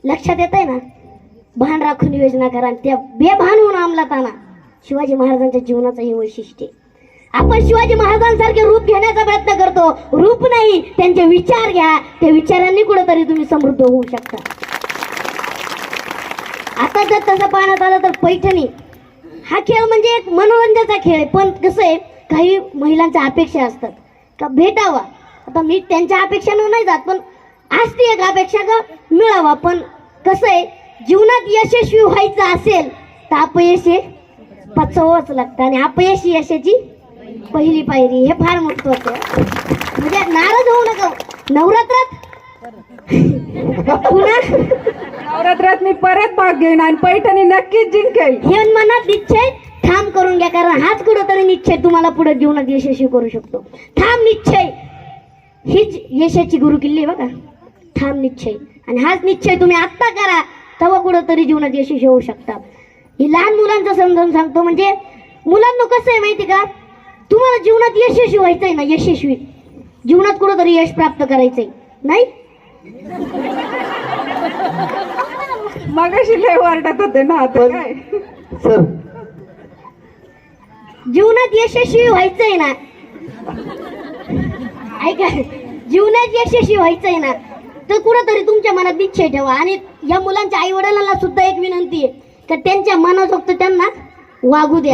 लक्षात येत आहे ना? भान राखून योजना करा आणि त्या बेभान होऊन अंमलात आणा. शिवाजी महाराजांच्या जीवनाचं हे वैशिष्ट्य. आपण शिवाजी महाराजांसारखे रूप घेण्याचा प्रयत्न करतो. रूप नाही, त्यांचे विचार घ्या. त्या विचारांनी कुठेतरी तुम्ही समृद्ध होऊ शकता. आता जर तसं पाहण्यात आलं तर पैठणी हा खेळ म्हणजे एक मनोरंजनाचा खेळ आहे. पण कसं आहे, काही महिलांच्या अपेक्षा असतात का भेटावा. आता मी त्यांच्या अपेक्षानं नाही जात, पण असते एक अपेक्षा का मिळावा. पण कसं आहे, जीवनात यशस्वी व्हायचं असेल तर अपयश हे पचवावंच लागतं. आणि अपयश ही यशाची पहिली पायरी. हे फार महत्वाचं आहे. म्हणजे नाराज होऊ नका. नवरात्रात पुन्हा नवरात्रात मी परत भाग घेईन आणि पैठणी नक्कीच जिंकेल हे मनात निश्चय ठाम करून घ्या. कारण हाच कुठंतरी निश्चय तुम्हाला पुढे जीवनात यशस्वी करू शकतो. ठाम निश्चय हीच यशाची गुरुकिल्ली आहे बघा. ठाम निश्चय. आणि हाच निश्चय तुम्ही आत्ता करा, तेव्हा कुठंतरी जीवनात यशस्वी होऊ शकता. ही लहान मुलांचं समजावून सांगतो. म्हणजे मुलांना कसं आहे माहिती का, तुम्हाला जीवनात यशस्वी व्हायचंय ना, यशस्वी जीवनात कुठंतरी यश प्राप्त करायचंय नाही. मगाशी लय वारटात होते ना, आता काय सर जीवनात यशस्वी व्हायचंय ना, ऐका, जीवनात यशस्वी व्हायचंय ना, तर कुठंतरी तुमच्या मनात निश्चय ठेवा. आणि या मुलांच्या आई वडिलांना सुद्धा एक विनंती आहे का त्यांच्या मनाजोगत त्यांना वागू द्या.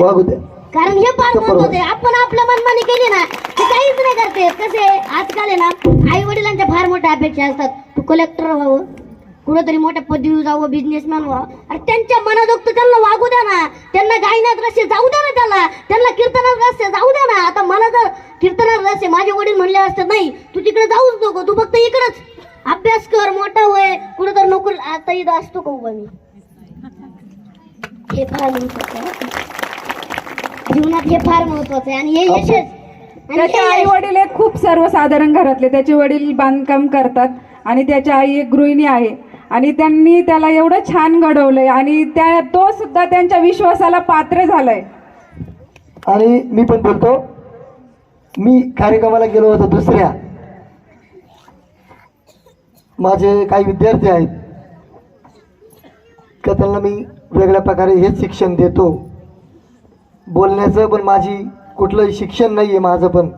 कारण हे फार महत्वाचं आहे. आपण आपल्या मनमानी केली ना ते काहीच नाही करते. कसे आजकाल आहे ना, आई वडिलांच्या फार मोठ्या अपेक्षा असतात. तू कलेक्टर व्हावं, कुठंतरी मोठ्या पदवी जावं, बिझनेसमॅन व्हावं. अरे त्यांच्या मनाजोगत त्यांना वागू द्या ना. त्यांना गायनात रस्ते जाऊ द्या ना, त्यांना कीर्तनात रस्ते जाऊ द्या ना. आता मला जर कीर्तनात रस्ते माझे वडील म्हणले असते नाही तू तिकडे जाऊच नको, तू फक्त इकडंच अभ्यास कर, मोठा होय, कुठेतरी नोकरी. आता इथं असतो का उभा मी. हे फार महत्वाचं आहे जीवनात. हे फार महत्वाचं आहे. आणि हे यशच. त्याचे आई वडील एक खूप सर्वसाधारण घरातले. त्याचे वडील बांधकाम करतात आणि त्याची आई एक गृहिणी आहे. आणि त्यांनी त्याला एवढं छान घडवलंय आणि तो सुद्धा त्यांच्या विश्वासाला पात्र झालाय. आणि मी पण बोलतो, मी कार्यक्रमाला गेलो होतो दुसऱ्या. माझे काही विद्यार्थी आहेत का त्यांना मी वेगळ्या प्रकारे हेच शिक्षण देतो बोलण्याचं. पण माझी कुठलंही शिक्षण नाही आहे माझं पण.